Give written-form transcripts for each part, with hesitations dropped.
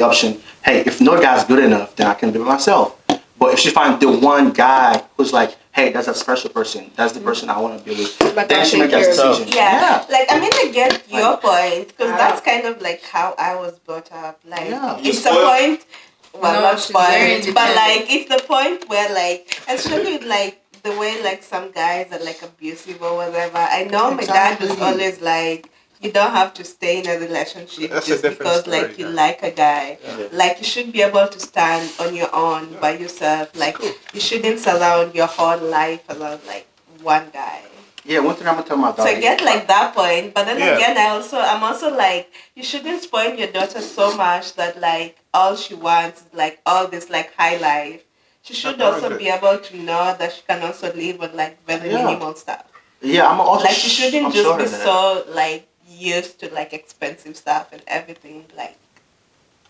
the option. Hey, if no guy's good enough, then I can be myself. But if she finds the one guy who's like, hey, that's a special person. That's the person I want to be with. But Then she make that decision. Yeah. Like, I mean, I get your point because that's kind of like how I was brought up. Like, it's a point. Well, not spoiled, but like it's the point where like, especially with like the way like some guys are like abusive or whatever. I know my dad was always like, you don't have to stay in a relationship just because like you like a guy. Yeah. Like you should be able to stand on your own by yourself. Like you shouldn't surround your whole life around like one guy. Yeah, one thing I'm gonna tell my daughter. So I get like that point, but then again, I'm also like, you shouldn't spoil your daughter so much that like all she wants is like all this like high life. She should also be able to know that she can also live on like very minimal stuff. Yeah, I'm also like she shouldn't just be so like used to like expensive stuff and everything. Like,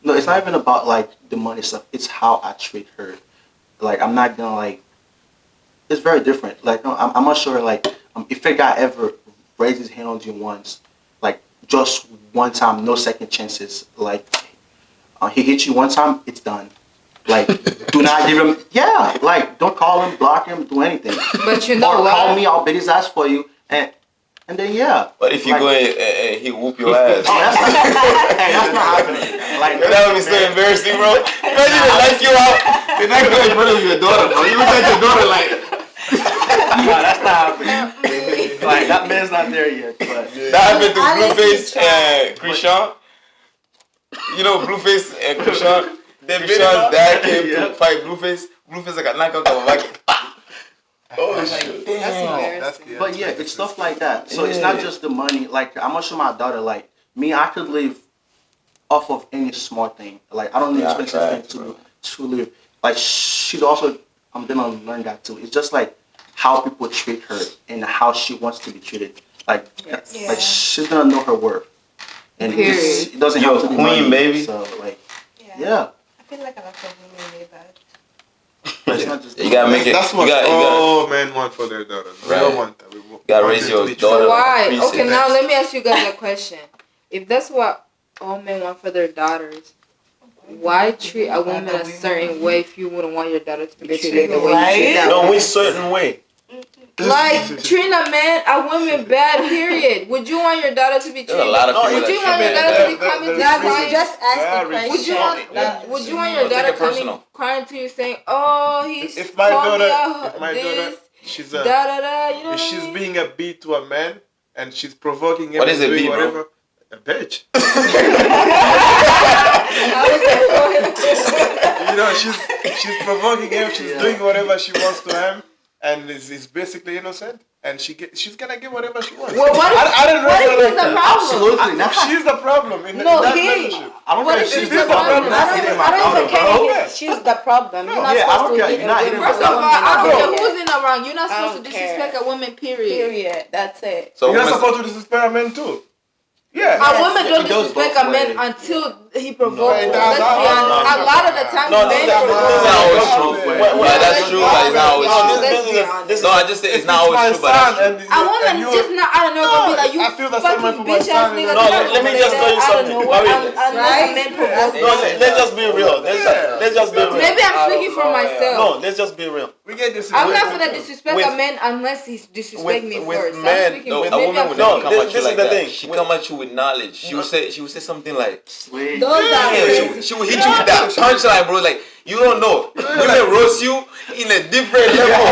no, it's not even about like the money stuff. It's how I treat her. Like I'm not gonna like. It's very different. Like I'm not sure like. If a guy ever raises his hand on you once, like just one time, no second chances, like he hits you one time, it's done. Like do not give him, like don't call him, block him, do anything. But you know or what? call me, I'll beat his ass for you, and then But if you go and he whoop your ass, that's not happening. Like that would be so embarrassing, bro. Imagine they like you out, they're not going in front of your daughter, bro. You look at your daughter like. No, that's not happening. Like that man's not there yet. But that happened to Blueface and Krishan. You know Blueface and Krishan. Then Krishan's dad came to fight Blueface. Blueface like a knockout of a back. Oh shit! That's but yeah, it's stuff like that. So it's not just the money. Like I'm gonna show my daughter. Like me, I could live off of any small thing. Like I don't need expensive things to live. Like she's also. I'm gonna learn that too. It's just like how people treat her and how she wants to be treated. Like, like she's gonna know her worth, and it doesn't have to be queen, money, baby. So like, I feel like a lot of women need that. But it's not just you gotta make it. That's what all men want for their daughters. We don't want that. We gotta raise your daughter. Why? Okay, now let me ask you guys a question. If that's what all men want for their daughters, why treat a woman a certain way if you wouldn't want your daughter to be treated the way you treat that No, woman? we certain way. Like treating a woman bad. Period. Would you want your daughter to be treated? A lot of people would you want your daughter to be coming to you crying? Just ask the question. Would you want your daughter coming crying to you saying, "Oh, he's if my called daughter, me this, she's da da da," you know if she's being a B to a man and she's provoking him, what is a B, whatever, a bitch. You know, she's provoking him. She's doing whatever she wants to him, and is basically innocent. And she's gonna get whatever she wants. Well, I don't know. what if he's the problem? Absolutely not. She's the problem in that relationship. I don't care if she's the problem. problem. I don't even care if she's the problem. You're not supposed to hit a First of all, I don't care who's in the wrong. You're not supposed to disrespect a woman. Period. That's it. So you're not supposed to disrespect a man too. Yeah. A woman don't disrespect a man until he provokes. Let's be honest. A lot of the time, men provoke. That's true. That's true, but it's not always true. No, I just say it's not always true, but that's true. A woman just not, I don't know, gonna be like, you fucking bitch ass nigga. No, let me just tell you something. No, let's just be real. Let's just be real. Maybe I'm speaking for myself. No, let's just be real. We get this. I'm not gonna disrespect a man unless he's disrespect me first. Men, No, a woman would not come at you like that. She come at you with knowledge. She would say something like, Those are she would hit you with that punchline, bro. Like, you don't know. Women roast you in a different level.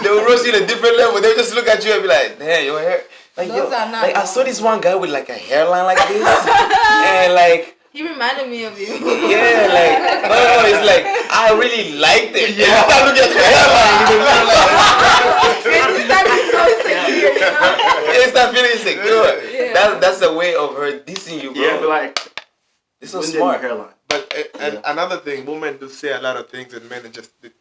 They will roast you in a different level. They will just look at you and be like, damn, your hair. Like, like I saw this one guy with like a hairline like this, and like. He reminded me of you. Yeah, like no, it's like I really liked it. Yeah, I start looking at your hairline. It's not feeling secure. Yeah. That's the way of her dissing you, bro. Yeah, but like this is so smart. Hairline. But another thing, women do say a lot of things, and men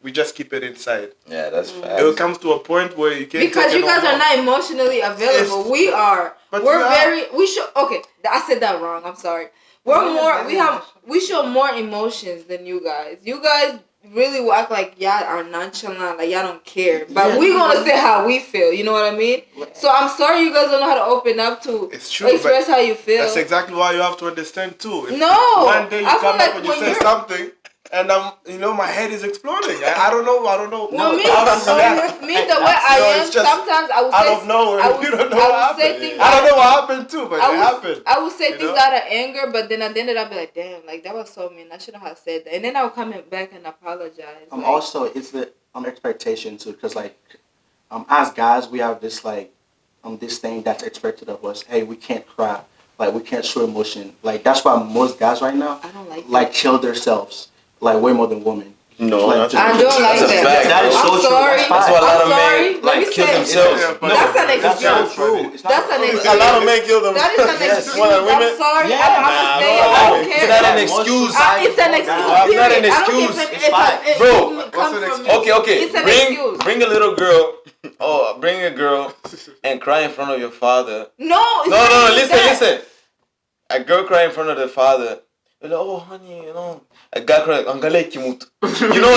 we just keep it inside. Yeah, that's fast. It comes to a point where you can't. Because you guys are not emotionally available. We are. We show. Okay, I said that wrong. I'm sorry. We show more emotions than you guys. You guys really will act like y'all are nonchalant, like y'all don't care. But Yeah. we gonna say how we feel. You know what I mean? So I'm sorry you guys don't know how to open up to It's true, express how you feel. That's exactly why you have to understand too. If No, one day you I feel come like up and you when say you're- something, and my head is exploding. I don't know. Well, me, how to react. me the way I am, it's just sometimes I would out say of nowhere, I would, you don't know I what would say happened. things. I don't know what happened too, but it happened. I would say you things know? out of anger, but then at the end of it, I'd be like, damn, like that was so mean. I shouldn't have said that. And then I would come back and apologize. Like, Also, it's the expectation too, because like, as guys, we have this like, this thing that's expected of us. Hey, we can't cry, like we can't show emotion. Like that's why most guys right now I don't like like kill themselves, like way more than women. No, Like, that's I don't like That's a that. fact, That is bro. so I'm true. sorry. That's That's why a lot I'm of sorry. men Let like me kill say- themselves. Yeah, No, That's an That's so excuse. true. It's not That's an true. excuse. a lot of men kill That is themselves. an Yes, excuse. more than I'm women. sorry. Yeah, I'm nah, gonna say no, it. I don't it's care. not an Most excuse. suicide It's an go excuse. down. It's not an period. I don't excuse. care It's fine. if Bro, it comes an from excuse? you. Okay. It's an Bring excuse. bring a little girl. Oh, bring a girl and cry in front of your father. No, it's No, not no, even that. listen. A girl cry in front of the father. You're like, oh, honey, A guy cry, Angale Kimut.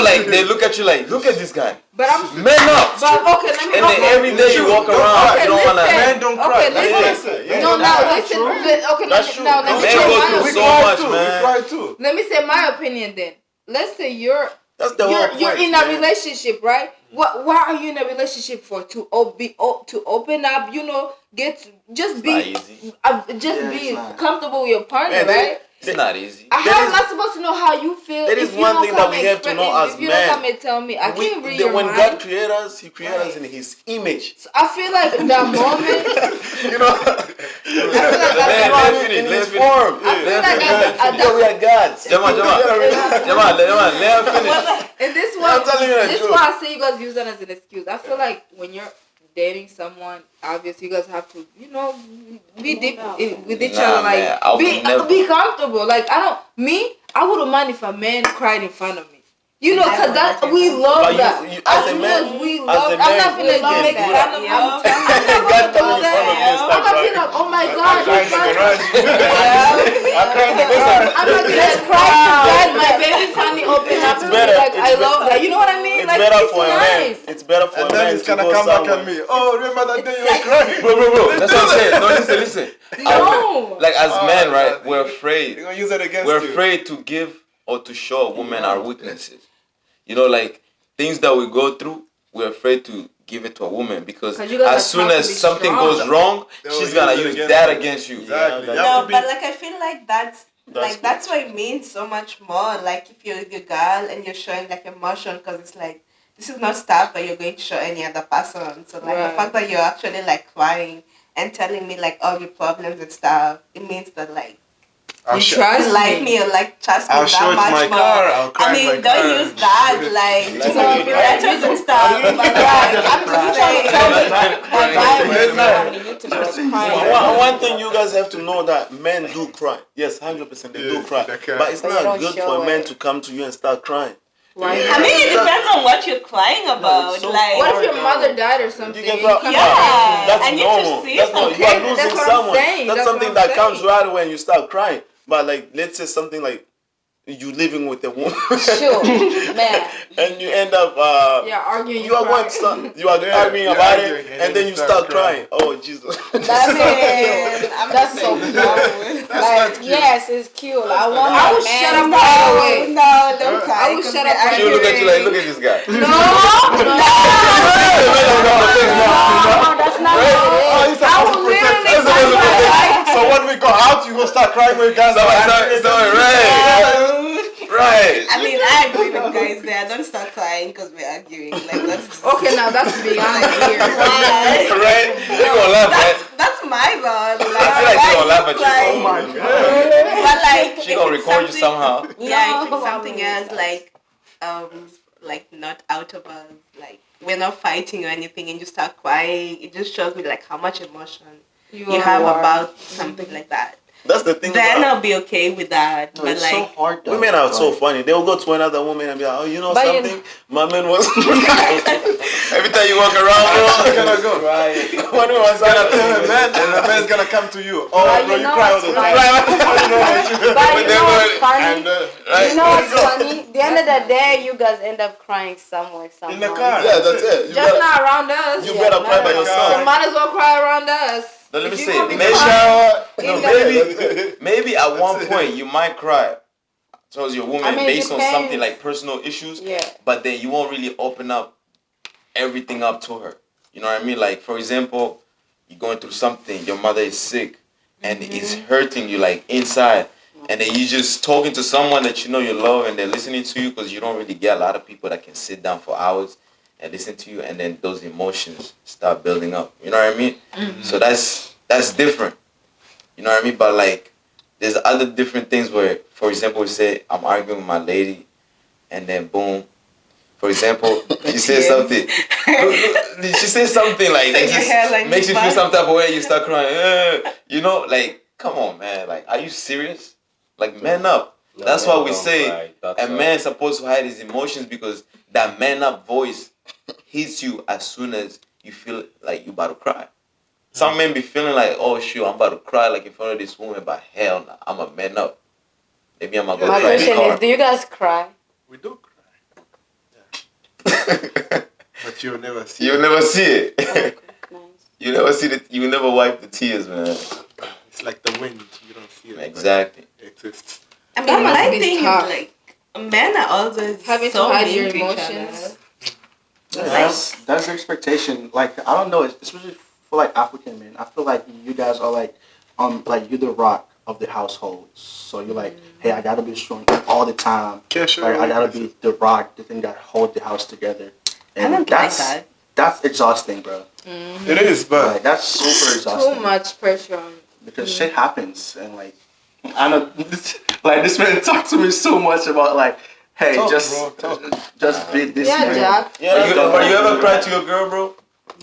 Like, they look at you like, look at this guy. But I'm. Man up. But okay, let me. And then every day you walk Don't around, cry. you don't want to. listen. Men don't cry. Okay, That's listen. what I said. Yeah, No, that's now listen. Okay, That's true. now let me Men say go my through We so opinion. cry much, too. man. We cry too. Let me say my opinion then. Let's say That's the whole point. you're in a man. relationship, right? Why are you in a relationship for? To open up, just It's not be easy. Yeah, be it's not. comfortable with your partner, Man, right? It's not easy. How am I supposed to know how you feel? there is if you one don't thing that come we and have to express- know as if you men. don't come and tell me, I can't read your when mind. God created us, He created us in His image. So I feel like the moment You know? I Let's form. feel like at We are gods. Jama, let her finish. And this I'm telling you the this truth. why I say you guys use that as an excuse. I feel like when you're dating someone, obviously you guys have to, be deep with each Nah, other. Like man, I would never. be comfortable. Like I wouldn't mind if a man cried in front of me. Because that we love But that. you- as a man- humans, we as love. a I'm man, not gonna you make can do fun that. of him. Yeah. God coming in front of you and I'm start not gonna be crying. like, oh my god, I he's cried in crying. the I cried in the I'm not gonna cry to God, my baby finally opened up to me. better- Like it's I be- love that. You know what I mean? It's like better it's for a nice. man. It's better for And a then man he's to gonna go come back somewhere. at me. Oh, remember that day you were crying? Bro. That's what I'm saying. No, listen. No. Like as Oh, men, right? God. We're You're afraid. gonna use it against We're you. afraid to give or to show a woman our weaknesses. Like things that we go through, we're afraid to give it to a woman because 'Cause you guys as are soon taught to as be something strong. goes wrong, They'll she's use gonna it use against that you. against you. Exactly. You No, have to but be- like I feel like that's That's that's why it means so much more. Like if you're with a girl and you're showing like emotion, because it's like this is not stuff that you're going to show any other person. So like Right. the fact that you're actually like crying and telling me like all your problems and stuff, it means that like I'll You show- trust you like me. me or like trust me I'll show that it much my more. car. I'll cry I in mean, my don't car. use that like Like to me. be righteous and stuff. But like, I'm just saying. One thing you guys have to know that men do cry. Yes, 100% they do cry. they cry. But it's But you not don't good show for a man it. to come to you and start crying. Right. I mean, it depends on what you're crying about. so like, What if your mother died or something? You can and cry. come Yeah. back? That's and you normal. should see That's normal. You are something. losing That's what I'm someone. saying. That's That's something what I'm that comes saying. right when you start crying. But like, let's say something like you living with a woman. Sure, man. And you end up Yeah, arguing. you are cry. going to start, you are Yeah, arguing you're about arguing it, and then you start crying. Oh Jesus! That's so cute. Like, yes, it's cute. I want I my would man shut up to- right away. No, don't cry. I would 'cause shut we're up right She'll look at you like, look arguing. at this guy. No, That's not Oh, you're I supposed to will protect literally us. So when we go out, you go start crying with guys. Right. I mean, I agree with guys there. Don't start crying because we're arguing. Like that's Okay, now that's beyond here. Right? You gonna laugh, right? that's my God. Like, I feel like she gonna laugh at you. crying? Oh my God. But like, She if gonna it's record you something- somehow. Yeah, if No, it's something I else, like not out of us, like we're not fighting or anything, and you start crying, it just shows me like how much emotion you have about something like that. That's the thing. then about I'll be okay with that. No, but it's like, so hard though. women are so Like, funny. They'll go to another woman and be like, oh, you know But you something? My man was. Every time you walk around, It's gonna go. one was Gonna tell a man, and the man's gonna come to you. Oh, But bro, you you know cry all what's the funny? time. But you know what's funny? And, right? You know what's funny? The end of the day, you guys end up crying somewhere, in the somehow. car. Yeah, that's it. You Just better, not around us. you better cry by So yourself. might as well cry around us. Now let me If you say, gonna be maybe, crying maybe at one point you might cry towards your woman I mean, it based on something depends. like personal issues, Yeah. but then you won't really open up everything up to her. You know what I mean? Like, for example, you're going through something, your mother is sick, and it's hurting you like inside, and then you just talking to someone that you know you love, and they're listening to you, because you don't really get a lot of people that can sit down for hours and listen to you, and then those emotions start building up. You know what I mean? So that's different. You know what I mean? But like, there's other different things where, for example, we say I'm arguing with my lady, and then boom. For example, she says something. She says something like that your hair like just makes you this, feel man. some type of way. You start crying. You know, like, come on, man. Like, are you serious? Like, man up. That's why we say a man's supposed to hide his emotions, because that man up voice hits you as soon as you feel like you about to cry. Some men be feeling like, oh shoot, I'm about to cry like in front of this woman, but hell no, I'm a man up. Maybe I'm gonna go My cry in the question car. is, do you guys cry? We do cry. But you'll never see You'll it. never see it. Nice. You never see the. You never wipe the tears, man. It's like the wind. You don't see it. but Exactly. It exists. I mean, That must my be thing tough. is like, men are always Having so to hide mean your to each emotions. other. that's the expectation. Like I don't know, especially for like African men. I feel like you guys are like you're the rock of the household. So you're like, hey, I gotta be strong all the time. Kesha, Like I gotta be the rock, the thing that hold the house together. I don't like that's that. that's exhausting, bro. It is, but Like that's super exhausting. Too much pressure on. Because shit happens, and like I know, this man talked to me so much about like, hey, Talk, just bro, talk. just be this Yeah, man. Jack. Yeah, you ever cry to your girl, bro?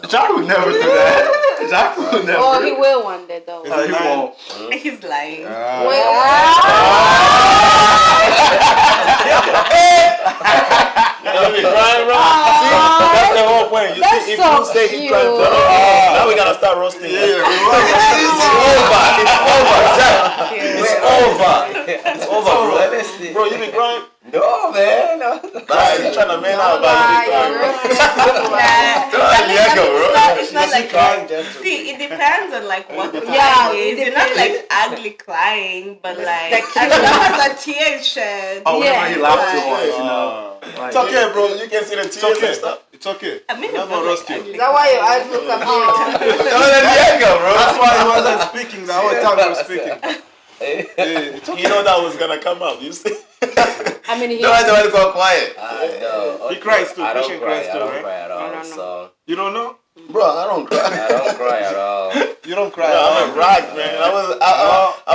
Jack would never do that. Jack would never. Oh, he will one day, though. Is He won't. He's lying. You be crying, bro. See, that's the whole point. You That's see, if so you say he cute. crying, now we gotta start roasting. It's over. It's over. Jack. It's over. It's over, bro. Bro, you be crying. No, man. No. Nah, you trying to man out about you be crying. It's not like see, it depends on like what the Yeah, crying is. it You're not depends. like ugly crying, but like as long as a tear shed. Oh, whenever Yeah. he laughed too much, you know. Like, It's okay, bro. You can see the tears It's okay. and stuff. It's okay. I mean, it's Never not roast like you. ugly Is that why your eyes look up here? That's why he wasn't speaking. The whole time he was speaking. He know that was gonna come up. You see? I mean, he. No, I don't go quiet. I know. He cries too. I don't Christian cry. cries I too, don't right? cry at all. no. So You don't know? Bro, I don't cry. I don't cry at all. You don't cry. Yeah, I'm a rock, man. I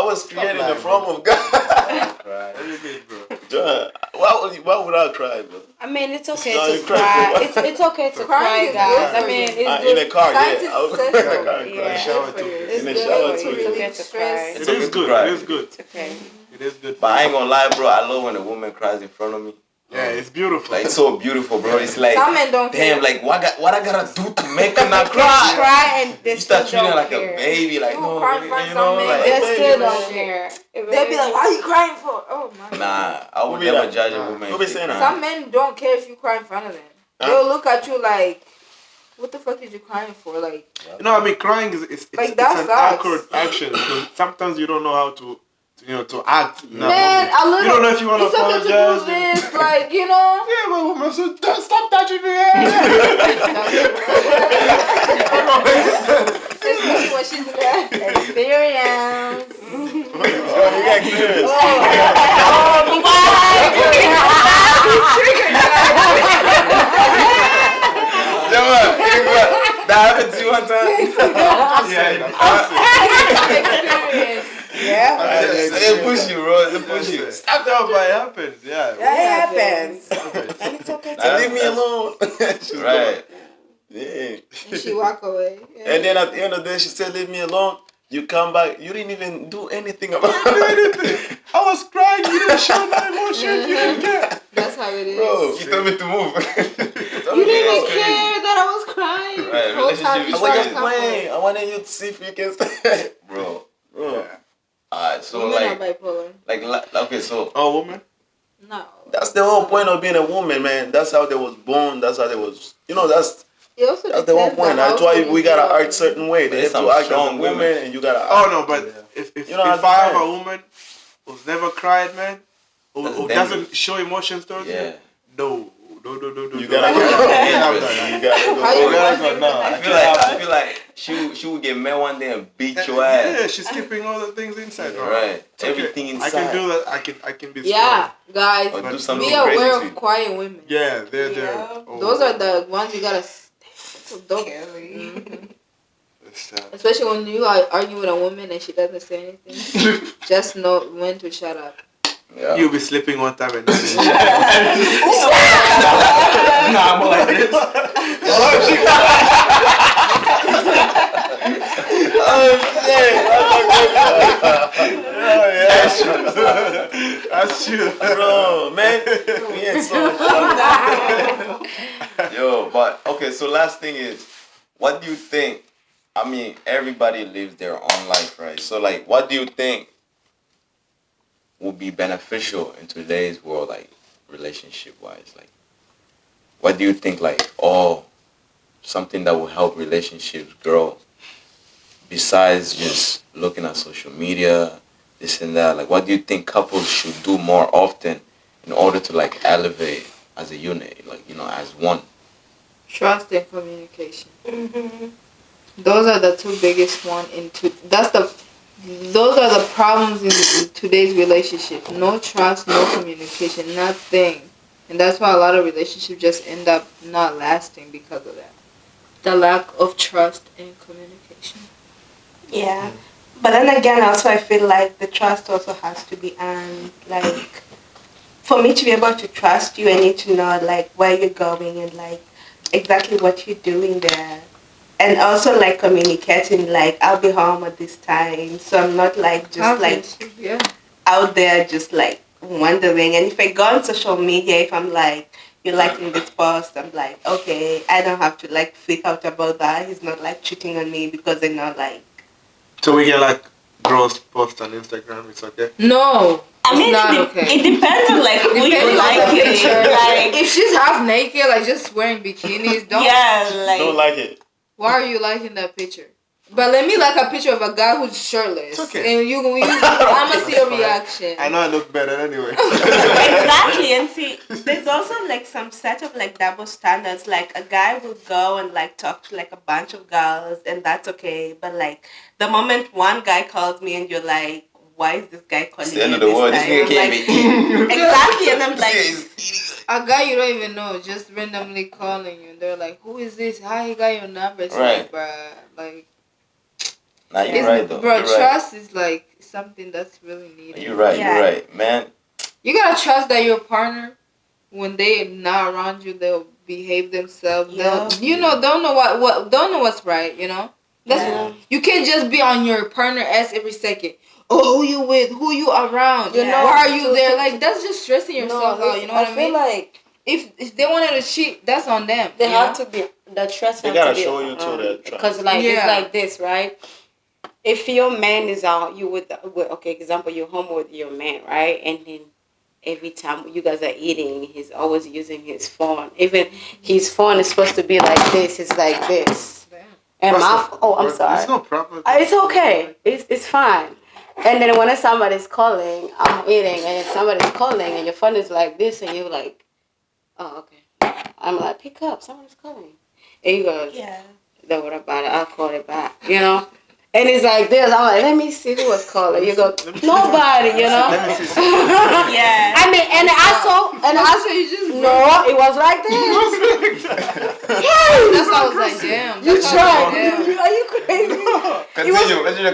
was created in the form of God. I don't cry. Very good, bro. John, why would I cry, bro? I mean, it's okay No, to you cry. cry. It's okay to Crying cry, is guys. good I for mean, you. it's In good. the car, Scientists yeah. I was said in the so. car and Yeah. cry. Shower too. It's In the good shower for too, you. yeah. It's okay to cry. It It's okay is to good. cry. It is good. It's okay. It is good. But I ain't gonna lie, bro. I love when a woman cries in front of me. Yeah, it's beautiful. Like, it's so beautiful, bro. It's like, Some men don't damn, care. like, what I gotta do to make her not cry? Cry and they You still start treating her don't like care. a baby, like, You no, cry in front of you some know, men. like, They baby, still man. don't care. They'll be like, why are you crying for? Oh my. nah, I would Who be never that? judge a woman. Who be if she saying that? cry. Some men don't care if you cry in front of them. Huh? They'll look at you like, what the fuck is you crying for? Like, You know, I mean, crying is Like, it's that an sucks. awkward action because sometimes you don't know how to act. in that man, moment. a little. You don't know if you want to it's okay to apologize. do this, like, you know. Yeah, but woman, so stop touching me. Especially when she's there. Experience. Oh, you got clearance. That happened to you one time? Experience. Yeah. It push you, bro. It push you. Stop that, but it happens. Yeah. That happens. And it's okay to Leave me alone. She's Right. gone. Yeah. And she walk away. Yeah. And then at the end of the day, she said, leave me alone. You come back, you didn't even do anything about I was crying. You didn't show no emotion. You didn't care. That's how it is. Bro, you told me to move. You didn't care that I was crying. Right, The whole time relationship you is tried to just come playing. I wanted you to see if you can stay. Bro. Yeah. Alright, so Women are like, bipolar. okay, so Oh, woman. No. that's the whole point of being a woman, man. That's how they was born. That's how they was, that's It also the whole depends on point. That's how why good we you gotta are. act certain way. They have There's to some act as a strong woman, women. and you gotta act. Oh no, but if You know, if I have a woman who's never cried, man, who That's doesn't dangerous. show emotions towards Yeah. you, no. You gotta go. You gotta go. How you You gotta go. No, I feel like she would get mad one day and beat your ass. Yeah, she's keeping all the things inside. No, Right. it's okay. Everything inside. I can do that. I can be strong. Yeah, guys, Or do But something be crazy aware to of you. quiet women. Yeah, they're there. Yeah. Oh, Those are the ones you gotta. So don't. Scary. Mhm. it's, Especially when you are arguing with a woman and she doesn't say anything. Just know when to shut up. Yeah. You'll be sleeping one time and Nah, I'm like this. That's true. that's true. Bro, man, we ain't so much trouble. Yo, but okay, so last thing is, what do you think? I mean, everybody lives their own life, right? So, like, what do you think would be beneficial in today's world, like, relationship-wise? Like, what do you think, like, something that will help relationships grow besides just looking at social media, this and that? Like, what do you think couples should do more often in order to, like, elevate as a unit, like, as one? Trust and communication. Mm-hmm. Those are the two biggest one those are the problems in today's relationship. No trust, no communication, nothing. And that's why a lot of relationships just end up not lasting because of that. The lack of trust and communication. Yeah. But then again, also I feel like the trust also has to be earned. Like, for me to be able to trust you, I need to know like where you're going and like exactly what you're doing there. And also like communicating, like I'll be home at this time, so I'm not like just like yeah. out there just like wondering. And if I go on social media, if I'm like, you're liking this post, I'm like, okay, I don't have to like freak out about that. He's not like cheating on me because I know like. So we get like girls post on Instagram. It's okay. No. I mean, not it, okay. it depends on like who Depending you on like the it. picture. Like, If she's half naked, like just wearing bikinis, don't. yeah, like. Don't like it. Why are you liking that picture? But let me like a picture of a guy who's shirtless. It's okay. And I'ma see your reaction. I know I look better anyway. Exactly, and see, there's also like some set of like double standards. Like a guy will go and like talk to like a bunch of girls, and that's okay. But like the moment one guy calls me, and you're like, "Why is this guy calling It's me?" the end of the world. This time? nigga I'm can't like, even eat. exactly, and I'm This like, nigga is eating. A guy you don't even know just randomly calling you, and they're like, "Who is this? How he got your number?" It's Right. like, bruh, like, Nah, you're right though. bro, You're right. trust is like something that's really needed. You're right. Yeah. You're right, man. You gotta trust that your partner, when they not around you, they'll behave themselves. Yeah. They'll, don't know don't know what's right. That's Yeah. You can't just be on your partner ass every second. Oh, who you with? Who you around? You know, Why are you to- there? to- Like that's just stressing yourself out. You know what I mean? feel like If they wanted to cheat, that's on them. they you have know? to be the trust. They have gotta to be, show you too that trust. because like Yeah. it's like this, right? If your man is out, you with okay, example, you're home with your man, right? And then every time you guys are eating, he's always using his phone. Even his phone is supposed to be like this. It's like this. And I'm sorry. There's no problem. It's okay. It's fine. And then when somebody's calling, I'm eating, and somebody's calling, and your phone is like this, and you're like, oh, okay. I'm like, pick up. Somebody's calling. And he goes, yeah. don't worry about it. I'll call it back. And it's like this. I'm like, let me see who was calling. You go, nobody. Let me see. Yeah. I mean, and also, you just no, it was like this. That's why I was like, damn. You That's how I was tried. like, damn. Are you crazy?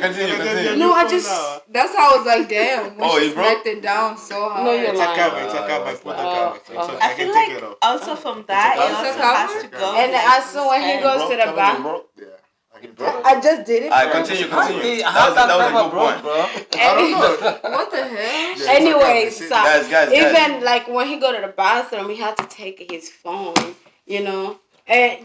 Continue. No, I just. That's how I was like, damn. When Oh, she you broke? smacked it down so hard. No, you're It's a lying. cover. It's a cover. I put the cover. It's okay. I I feel can take like it off. also from that, Oh, it it's also a has cover? to go. And with, also when he like, goes to the back, Yeah. I just did it. Alright, continue. How's That was a never good broke, point. bro? I don't know. What the hell? Anyways, so Guys. even like when he go to the bathroom, he had to take his phone, you know. And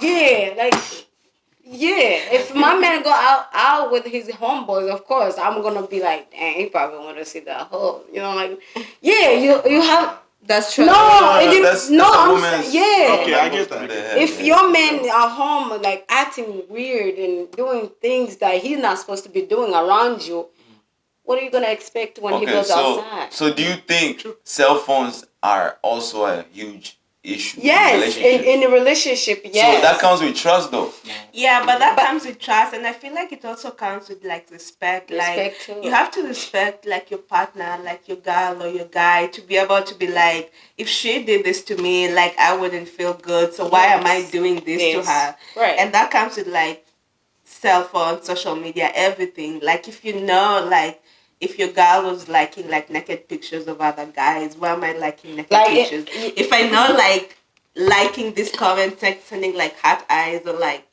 if my man go out with his homeboys, of course I'm gonna be like, dang, he probably want to see that whole, you know, like, you have. That's true. No, that's a I'm woman's- saying, Okay, I get that. if your man at home like acting weird and doing things that he's not supposed to be doing around you, what are you gonna expect when he goes outside? So do you think cell phones are also a huge issue? Yes, in a relationship, yes. So that comes with trust, though. Yeah, but that comes with trust, and I feel like it also comes with like respect. Like Respect too. you have to respect like your partner, like your girl or your guy, to be able to be like, if she did this to me, like I wouldn't feel good. So why am I doing this to her? Right. And that comes with like cell phone, social media, everything. Like if you know, like if your girl was liking like naked pictures of other guys, why am I liking naked pictures? If I know like liking this comment, like sending like heart eyes or like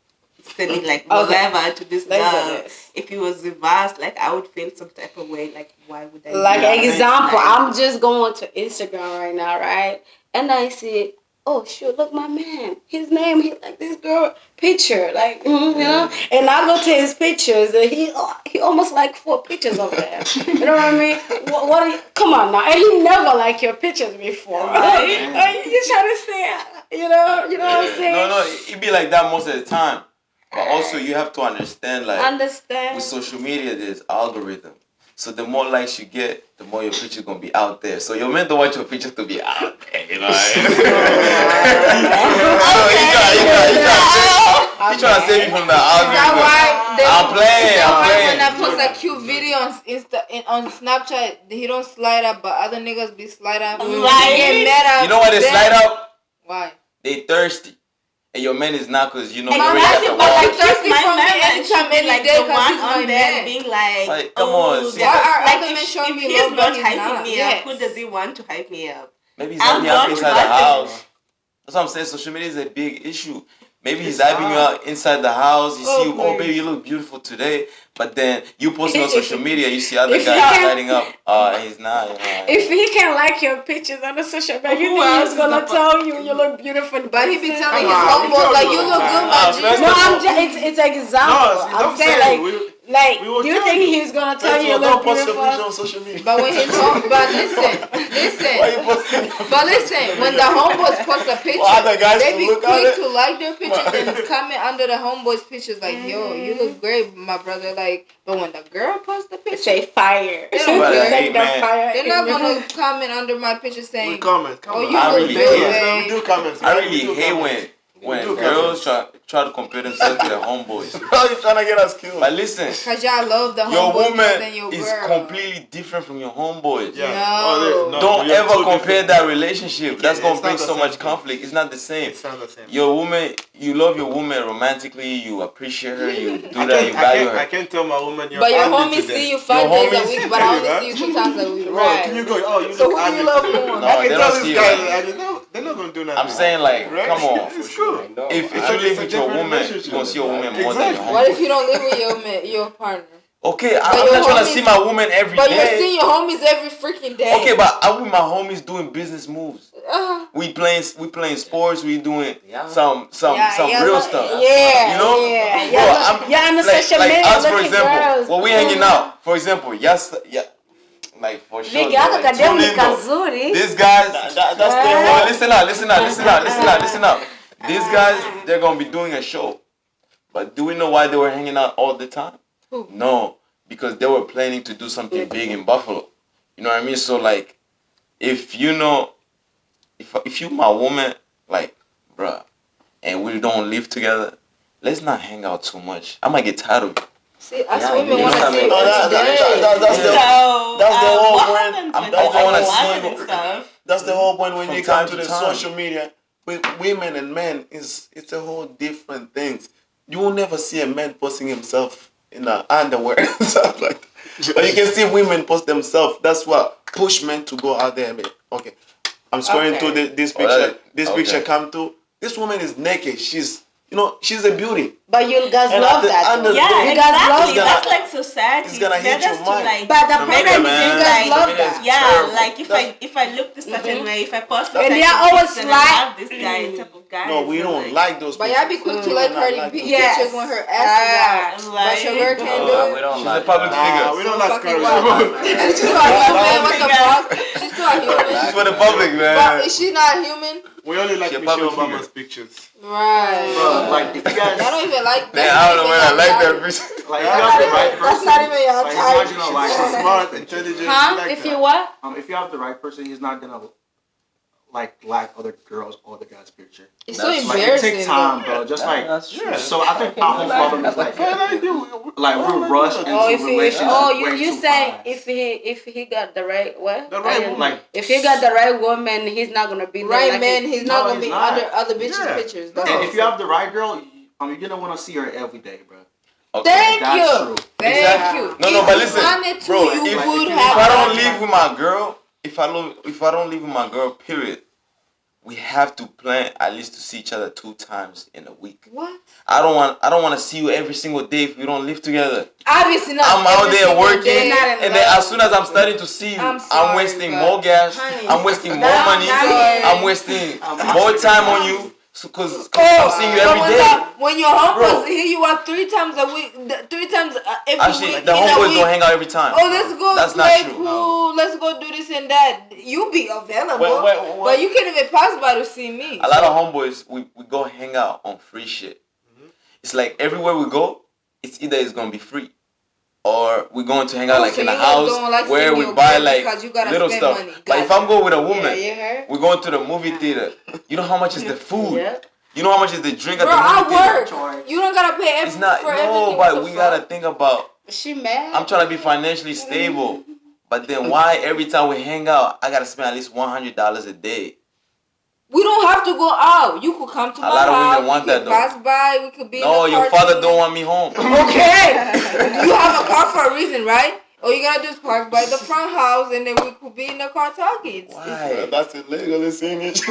sending like whatever to this girl, if it was reversed, like I would feel some type of way. Like why would I? Like do that? example, Like, I'm just going to Instagram right now, right? And I see, oh shoot, look, my man, his name, he like this girl picture, like you know. And I go to his pictures, and he almost like 4 pictures of there. You know what I mean? What are you, come on now, and he never liked your pictures before, right? You trying to say, you know what I'm saying? No, it be like that most of the time. But also you have to understand, like, with social media, there's algorithm. So the more likes you get, the more your picture's gonna be out there. So you're meant to want your pictures to be out there, you know what I mean? He trying to save you from the algorithm. I'm playing. When I post a cute video on Snapchat, he don't slide up, but other niggas be slide up. They get mad up. You know why they slide up? Why? They thirsty. And your man is not, because you know my already man got the is wall. like thirsty my for me man anytime, should be any like day, the 'cause one he's my on there man. being like, Like, come on, oh, see that- Why are like other men if showing me he's love, not but he's hyping not? me Yes. up, who does he want to hype me up? Maybe he's I'm hyping you up going inside to the like house. That's what I'm saying. Social media is a big issue. Maybe he's hyping you out inside the house. You see, oh baby, you look beautiful today. But then you posting on social media, you see other guys lighting up. He's not. You know, if he can like your pictures on the social media, you think he's gonna tell you look beautiful? But he be telling his on, homeboys like, you look good, my G. No, I'm just, it's an example. I'm saying like, do you think he's gonna tell you look beautiful? on social media. But when he talk, but listen, when the homeboys post a picture, other guys they to be look at quick it? to like their pictures and comment under the homeboys' pictures like, yo, you look great, my brother. Like, but when the girl posts the picture, Say fire. they don't But, care. hey, man, They're not gonna comment under my picture saying, We comment. oh, you I look really good, hate man. We do comments. I really hate when girls try to compare themselves to their homeboys. How you trying to get us killed? But listen, Cause y'all love the your homeboys more woman than your is girl. completely different from your homeboys. Yeah. No. Don't we are ever two compare different- that relationship. That's gonna it's bring not the so same much thing. conflict. It's not the same. It's not the same. Your woman, you love your woman romantically. You appreciate her. You do I that. You value I her. can't tell my woman you're But your ugly homies today. see you 5 Your days a homies- week, but I only see you 2 times a week. Bro, can you go? Oh, you So look who do you ugly love today. more? No, I can they tell don't this see guy. it. They're not gonna do nothing. I'm saying, like, Right? come on. It's cool. If you It's live a with your different woman, relationship. you're gonna see your woman more than your Exactly. What homeboy. if you don't live with your partner? Okay, But I'm your not trying to homies- see my woman every But you're day. seeing your homies every freaking day. Okay, but I'm with my homies doing business moves. Uh, We playing sports. We doing Yeah. some Yeah, real look- stuff. Yeah, You know? yeah, Bro, I'm yeah. On the like social media, us, for look at example, girls. when we hanging out. For example, like for sure. Vigato like, kademu ni Tulindo. kazuri. These guys. That's the Yeah. whole. Listen up. These guys, they're gonna be doing a show. But do we know why they were hanging out all the time? Who? No, because they were planning to do something big in Buffalo. You know what I mean? So like, if you know, if you my woman, like, bruh, and we don't live together, let's not hang out too much. I might get tired of you. see, us Yeah, women you want to know see what you I mean? every day. That's the So, that's the whole what point. happens I'm- when I they wanna go see out you. and stuff? That's the whole point when From you come time to to the time. social media with women and men. It's a whole different things. You will never see a man posting himself in underwear and stuff like that. But you can see women post themselves. That's what push men to go out there. And be, okay, I'm scrolling Okay. to this Oh, picture. that- This okay. picture come to. This woman is naked. She's You know, she's a beauty. But you guys And love at the that. end though. of the Yeah, day, You guys love exactly. that. That's like society. It's gonna hit your To, mind. like, But the make problem it is you feel guys like, love that. yeah, like if I look this certain way, if I post And like they are always and like- I have this guy type of guy. No, we so, don't like those But people. y'all be quick to like Cardi like B those. Yes. pictures when her ass is out. I'm But your girl can't do Oh, it. we don't She's a like public that. figure. We don't like Fucking Cardi wild. B. She's still a human. What the fuck? She's still a human. It's for the public, man. But is she not human? We only like She a Michelle public Obama's pictures. Right. Bro, like if you guys, I don't even like that. Man, I don't know, man. I like that picture. like if you have the right That's person, not even your like, type. he's not gonna like She's smart, intelligent. Huh? she like If that. you what? if you have the right person, he's not gonna like other girls or the guy's picture. It's so Like it embarrassing. takes time, bro. Just like That's true. Yeah. so, I think our whole problem is like like we're rushed into Oh, if he, relationships. you way too saying fast. if he got the right what? The right I don't woman. know. If he got the right woman, he's not gonna be there Right, like man. He's not No, gonna he's be not. under other bitches' Yeah. pictures. That's And all if I'm you have the right girl, you're gonna want to see her every day, bro. Okay. Thank That's you. true. Thank Exactly. you. No, If but you listen, wanted to, bro, you if- would If have I don't done live that. with my girl, if I don't live with my girl, period, we have to plan at least to see each other 2 times in a week. What? I don't want to see you every single day if we don't live together. Obviously not. I'm out every there single working, day. Not in and then love. as soon as I'm starting to see you, I'm I'm sorry, wasting but- more gas. Honey, I'm wasting more I'm money. sorry. I'm wasting more time on you because Oh, I'm seeing you every but day. when your homeboys Bro. here, you are 3 times a week, 3 times every Actually, week. the in a homeboys week. don't hang out every time. Oh, let's go That's play not true. pool. Let's go do this and that. You be available, Wait. but you can't even pass by to see me. A lot of homeboys, we go hang out on free shit. It's like everywhere we go, it's either it's gonna be free, or we're going to hang out Oh, like so in a you guys house don't like where seeing we your buy girl like because you gotta little spend stuff. money. But if Gotcha. I'm going with a Yeah, woman, you heard? we're going to the movie theater. You know how much is the food? Yeah. You know how much is the drink at Bro, the movie I theater? work. You don't gotta pay It's not for no, everything. but What we the gotta fuck? think about. She mad? I'm trying to be financially stable, but then why every time we hang out, I gotta spend at least $100 a day? We don't have to go out. You could come to A my lot of women house. want we that, could though. pass by. We could be No, in the your car father together. don't want me home. Okay. You have a car for a reason, right? All you gotta do is park by the front house, and then we could be in the car talking. Why? That's illegal, it's in it.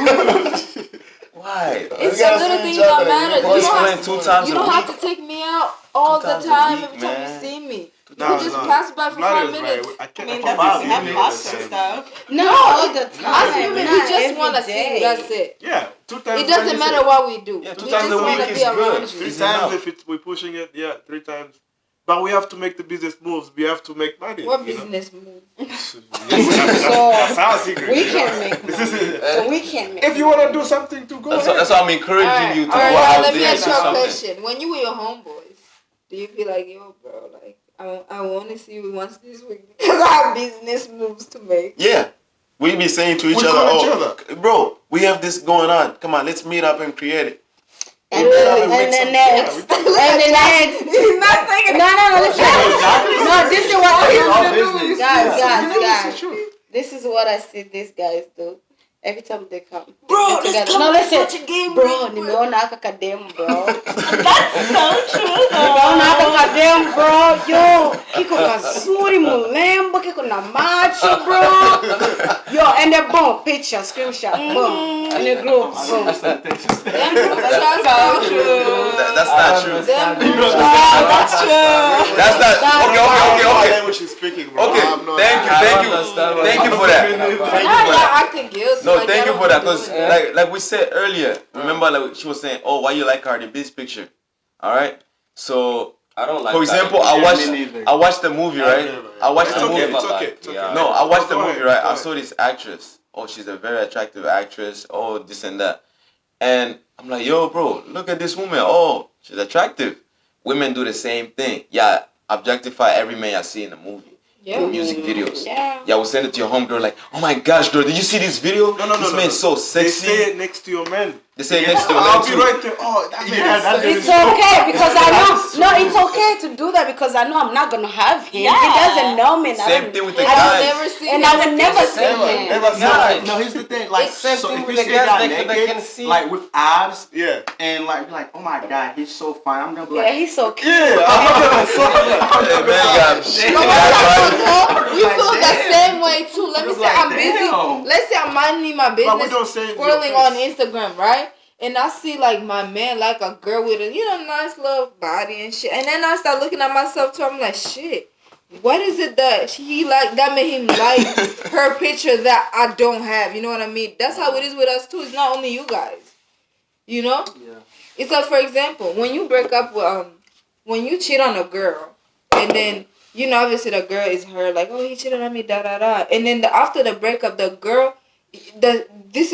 Why? It's the little things that matter. Bro, You it's don't, playing have, 2 times you a don't have week. to take me out all 2 the times a time week, every time man. you see me. You No, could just no. pass by for Vlad 5 is minutes. right. I I can't mean, afford that's to if see you you have all lots the of time. stuff. No, all the time. As women, Not we just every wanna see day. you. That's it. Yeah, 2 times. It doesn't matter what we do. Yeah, 2 we times just a wanna week be is good. around you. 3 It's times enough. if we're pushing it, yeah, 3 times. But we have to make the business moves. We have to make money. What you know? business move? That's our secret. We you know? can make money. So we can make If you want to do something, to go That's ahead. why I'm encouraging you to go now out let me there and ask do you a something. question. When you with your homeboys, do you feel like, yo, bro, like, I want to see you once this week because I have business moves to make? Yeah. We be saying to each We other, call each oh, bro, we have this going on. Come on, let's meet up and create it. And Yeah, the next. we And the next. He's not saying No, listen. No, this is what It's all business. guys. This is what I see these guys do. Every time they come. Bro, they let's together. come No, to listen. such a game. Bro, nimeona aka kadem, bro. That's so true. Nimeona aka kadem, bro. Yo, kiko kazuri, mulembo, kiko na macho, bro. Yo, and then boom, picture, screenshot, boom. In the group, boom. That's so true. That's not true. Them That's true. That's not. Okay. language she's speaking, bro. Okay. I'm not- Thank you for that. Thank you for Now that. y'all acting guilty. No, like thank y'all you for don't that. do Cause it. like we said earlier, remember like she was saying, oh, why you like Cardi B's picture? All right. So I don't like for that. example, Yeah, me neither. I watched the movie, right? I watched It's the okay, movie. it's okay, it's okay. Yeah. No, I watched the Go movie, ahead, right? go I ahead. saw this actress. Oh, she's a very attractive actress. Oh, this and that. And I'm like, yo, bro, look at this woman. Oh, she's attractive. Women do the same thing. Yeah, objectify every man I see in the movie. Yeah. In music videos. Yeah. Yeah, we'll send it to your homegirl like, oh my gosh, girl, did you see this video? No. This man's so They sexy. say it next to your man. They say next to a I'll man be too. right there. Oh, that Yeah, that man. It's okay because I know. No, it's okay to do that because I know I'm not gonna have him. Yeah. He doesn't know me. and I Same don't- thing with the And I'll guys. never see And him. I would never see Never. him. Never No, saw no, here's the thing. Like, Same so thing if with you the see girls, that they naked, can see. like with abs, Yeah. and like, oh my god, he's so fine. I'm gonna be Yeah, like, he's so cute. Yeah, I'm not gonna say that. Hey, man, got You feel the same way too. Let me It's say like, I'm busy. damn. Let's say I'm minding my But we business, don't say it in your scrolling face. on Instagram, right? and I see like my man like a girl with a nice little body and shit, and then I start looking at myself too. I'm like, shit, what is it that he like that made him like her picture that I don't have? You know what I mean? That's how it is with us too. It's not only you guys. You know? Yeah. It's like, for example, when you break up with when you cheat on a girl, and then obviously the girl is her like, oh, he cheated on me, da da da, and then after the breakup, the girl, this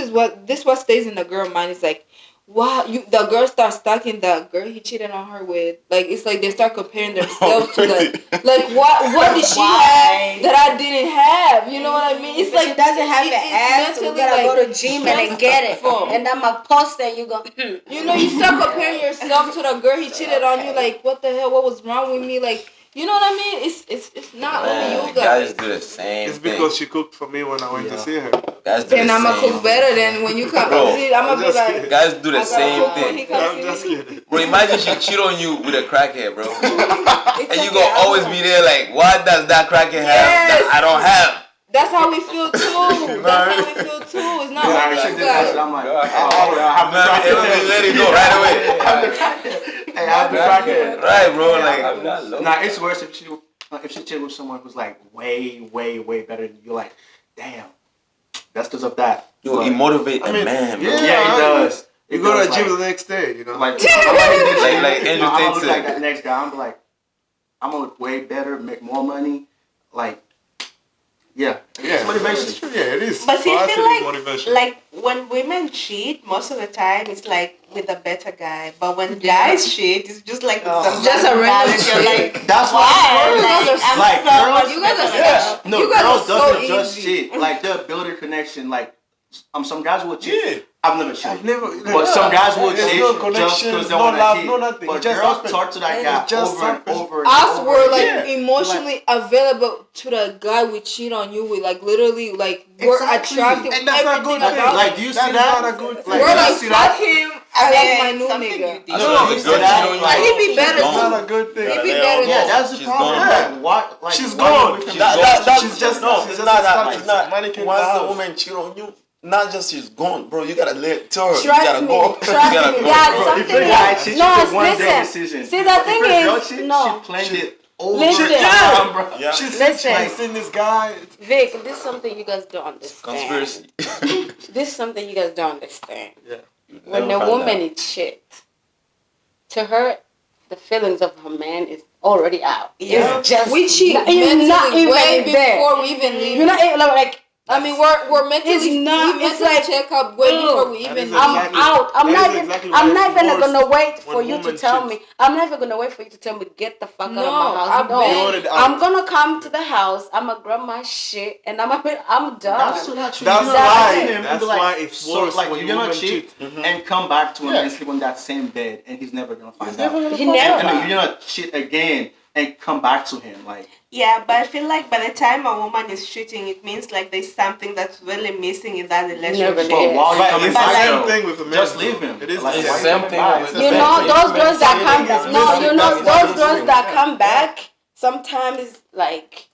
what stays in the girl mind is like, wow, the girl starts stalking the girl he cheated on her with. Like, it's like they start comparing themselves to like what did she have that I didn't have? You know what I mean? It's like she doesn't have an ass, so you gotta go to gym and get it. And I'm a poster, you go. You start comparing yourself to the girl he cheated on you. Like, what the hell? What was wrong with me? Like, you know what I mean? It's not only you guys. Guys do the same It's thing. because she cooked for me when I went to see her. Guys do Then the I'ma same cook better than when you come. Bro, See, I'ma be like, Guys do the I gotta same cook when he thing. comes I'm just see me. kidding. Bro, imagine she cheat on you with a crackhead, bro. It's And you okay, gonna I always will. be there like, what does that crackhead have that Yes. I don't have? That's how we feel too. That's how we feel too. It's not Yeah, only she you did that shit. guys. I'm like, Go ahead. oh, I have Man, let it go right away. Hey, I have the crackhead. Right, bro. Like, I'm not low. Nah, it's worse if she cheated with someone who's like way, way, way better than you. You're like, damn, that's because of that. yo, But- he motivate I a mean, man, bro. yeah. Yeah, he does. You He go to does, the gym like- the next day, you know. Like Andrew I'm gonna Tate look like that next guy. I'm gonna be like, I'm gonna look way better, make more money. Like, yeah, Yeah, it's motivation. It's true. Yeah, it is. But see, For I us, feel it is motivation. like when women cheat, most of the time it's like with a better guy. But when Yeah. guys cheat, it's just like with some Just a guy random that you're chick. like, That's why? why I'm like so girls, much You guys are better. such- no, You guys girls are so doesn't just easy. cheat. Like they'll build a connection. Like some guys will cheat. Yeah. I've never cheated. I've never. But some guys will There's cheat no just connection, because they no want to love, cheat. no nothing. But It just girls happens. talk to that It guy just over and happens. over and Us over. were like Yeah. emotionally available to the guy we cheat on you with. Like literally, like we're Exactly. attracted. And that's not good. everything about Like, it. do you That see is that? not a good thing. Like, We're do you like, see fuck that? him. I like my new something nigga. you did. I No, saw you the see girl that? cheat on you. Like, He be better It's too. not a good thing. He be They better all Yeah, too. that's the She's problem. gone. Like, what? Like, She's why you gone. with him? She's just no, she's it's just not a that. status, It's not. mannequin in Once the the house. woman cheat on you, not just she's gone, bro. You gotta tell her. You Trust gotta me, go. trust You gotta me. go, Yeah, bro. something If a guy is cheats, no. it's a one-day Listen, decision. see the If thing a girl is cheats, no. she planned it over Listen. time, bro. Yeah. She's Listen. seen this guy. Vic, this is something you guys don't understand. Conspiracy. This is something you guys don't understand. Yeah. When Never a find woman out. is shit, to her, the feelings of her man is already out. Yeah. It's just We cheat not, it's mentally not even way there. before we even leave. You're not even like. I mean, we're mentally. It's not- We it's mentally like, check up way before we That even is leave. I'm exactly- out. I'm that not is even. exactly I'm why not it's even worse gonna wait for when you to women tell cheat. me. I'm never gonna wait for you to tell me get the fuck out No, of my house. I've No, been- You already- I'm gonna come to the house. I'm gonna grab my shit and I'm done. That's so not true. That's You know, why- like, him and that's be like, why it's so, worse like, when you're gonna women cheat cheat. and come back to him Yeah. and sleep on that same bed, and he's never gonna find He's out. never gonna He find never- out. And then you're gonna cheat again and come back to him, like. Yeah, but I feel like by the time a woman is cheating, it means like there's something that's really missing in that relationship. Never But Yeah. while you're But coming it's the But back, same like- thing with the men. just too. leave him. It is Like, the why same you same coming thing back? with It's the the You same know thing. those girls that come back. It's No, missing you know that those one girls thing. that come back. Sometimes like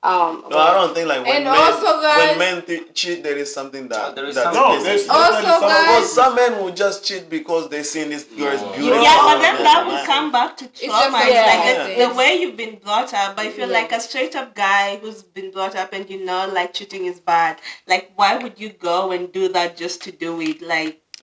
No, I don't think like when And men, also, guys- when men cheat, there is something that There is that's something. No, there's missing. Also, totally something guys- Because some men will just cheat because they see this girl is beautiful. Yeah, but then and that will all come back to just trauma. like It's that. like Yeah. the way you've been brought up. I feel Yeah. like a straight up guy who's been brought up and like cheating is bad. Like, why would you go and do that just to do it? Like,